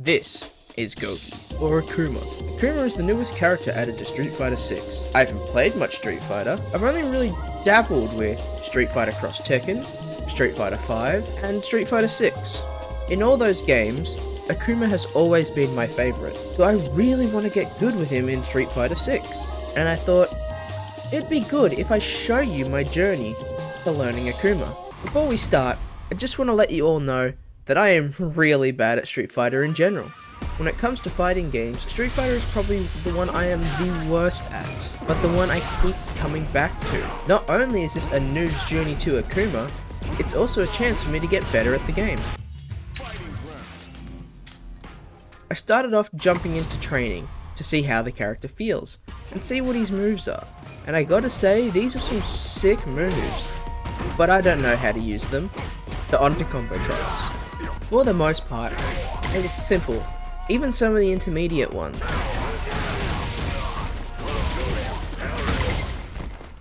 This is Goki, or Akuma. Akuma is the newest character added to Street Fighter 6. I haven't played much Street Fighter. I've only really dabbled with Street Fighter Cross Tekken, Street Fighter 5, and Street Fighter 6. In all those games, Akuma has always been my favourite, so I really want to get good with him in Street Fighter 6. And I thought, it'd be good if I show you my journey to learning Akuma. Before we start, I just want to let you all know that I am really bad at Street Fighter in general. When it comes to fighting games, Street Fighter is probably the one I am the worst at, but the one I keep coming back to. Not only is this a noob's journey to Akuma, it's also a chance for me to get better at the game. I started off jumping into training to see how the character feels, and see what his moves are. And I gotta say, these are some sick moves, but I don't know how to use them, so on to combo trials. For the most part, it was simple, even some of the intermediate ones.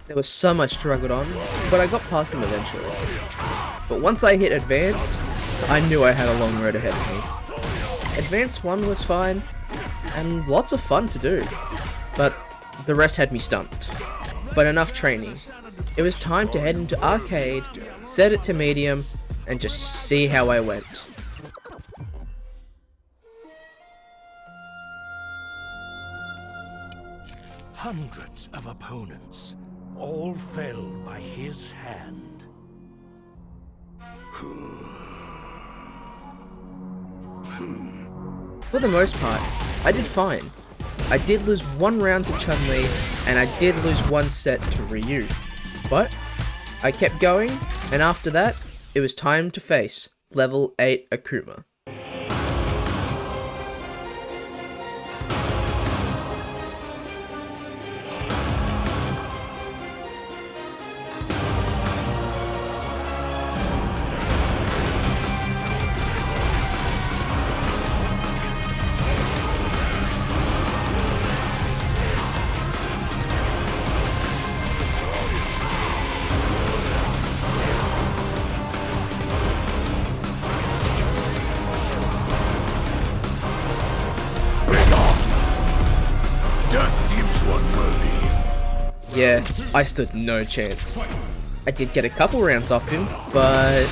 There was so much struggled on, but I got past them eventually. But once I hit Advanced, I knew I had a long road ahead of me. Advanced 1 was fine, and lots of fun to do, but the rest had me stumped. But enough training. It was time to head into Arcade, set it to medium, and just see how I went. Hundreds of opponents, all fell by his hand. For the most part, I did fine. I did lose one round to Chun-Li, and I did lose one set to Ryu. But I kept going, and after that, it was time to face level 8 Akuma. Yeah, I stood no chance. I did get a couple rounds off him, but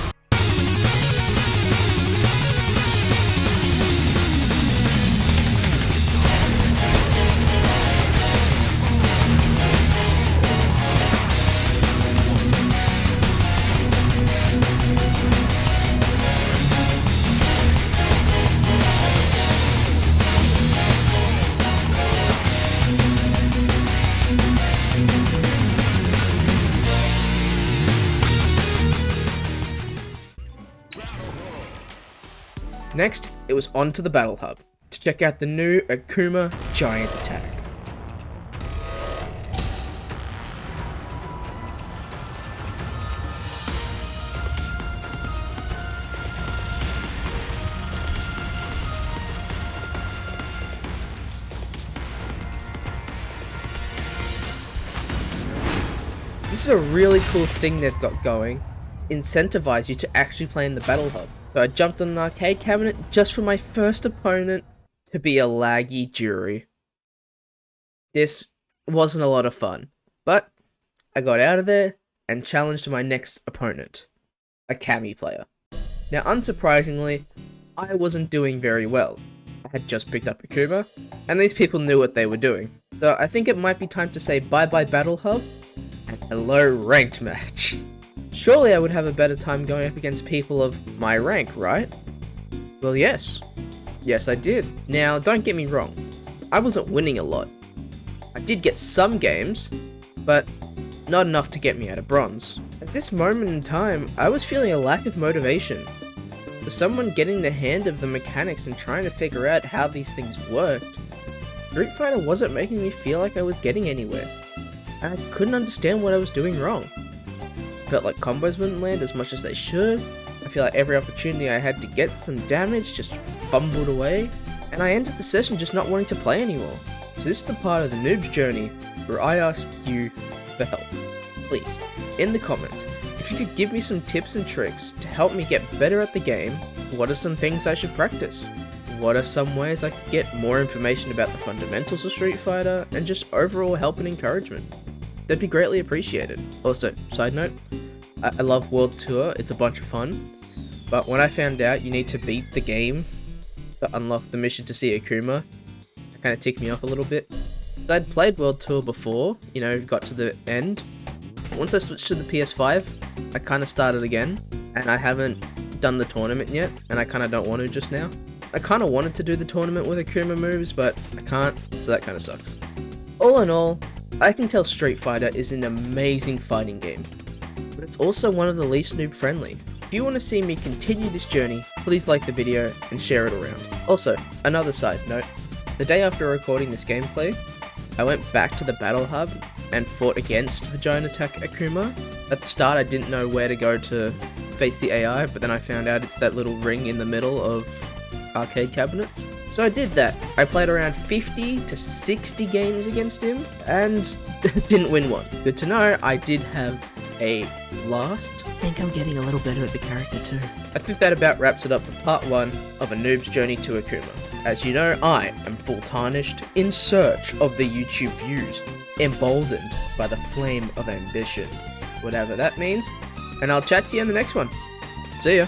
next, it was on to the Battle Hub to check out the new Akuma Giant Attack. This is a really cool thing they've got going to incentivize you to actually play in the Battle Hub. So I jumped on an arcade cabinet just for my first opponent to be a laggy Juri. This wasn't a lot of fun, but I got out of there and challenged my next opponent, a Cammy player. Now unsurprisingly, I wasn't doing very well. I had just picked up Akuma, and these people knew what they were doing. So I think it might be time to say bye bye Battle Hub, and hello ranked match. Surely I would have a better time going up against people of my rank, right? Well, yes. Yes, I did. Now, don't get me wrong. I wasn't winning a lot. I did get some games, but not enough to get me out of bronze. At this moment in time, I was feeling a lack of motivation. For someone getting the hand of the mechanics and trying to figure out how these things worked, Street Fighter wasn't making me feel like I was getting anywhere. And I couldn't understand what I was doing wrong. Felt like combos wouldn't land as much as they should. I feel like every opportunity I had to get some damage just fumbled away, and I ended the session just not wanting to play anymore. So this is the part of the noob's journey where I ask you for help. Please, in the comments, if you could give me some tips and tricks to help me get better at the game, what are some things I should practice? what are some ways I could get more information about the fundamentals of Street Fighter and just overall help and encouragement. That'd be greatly appreciated. Also, side note, I love World Tour, it's a bunch of fun, but when I found out you need to beat the game to unlock the mission to see Akuma, it kind of ticked me off a little bit. So I'd played World Tour before, you know, got to the end. Once I switched to the PS5, I kind of started again, and I haven't done the tournament yet, and I kind of don't want to just now. I kind of wanted to do the tournament with Akuma moves, but I can't, so that kind of sucks. All in all, I can tell Street Fighter is an amazing fighting game, but it's also one of the least noob friendly. If you want to see me continue this journey, please like the video and share it around. Also, another side note, the day after recording this gameplay, I went back to the Battle Hub and fought against the Giant Attack Akuma. At the start I didn't know where to go to face the AI, but then I found out it's that little ring in the middle of arcade cabinets. So I did that. I played around 50 to 60 games against him and didn't win one. Good to know, I did have a blast. I think I'm getting a little better at the character too. I think that about wraps it up for part 1 of A Noob's Journey to Akuma. As you know, I am full tarnished, in search of the YouTube views, emboldened by the flame of ambition, whatever that means, and I'll chat to you in the next one. See ya.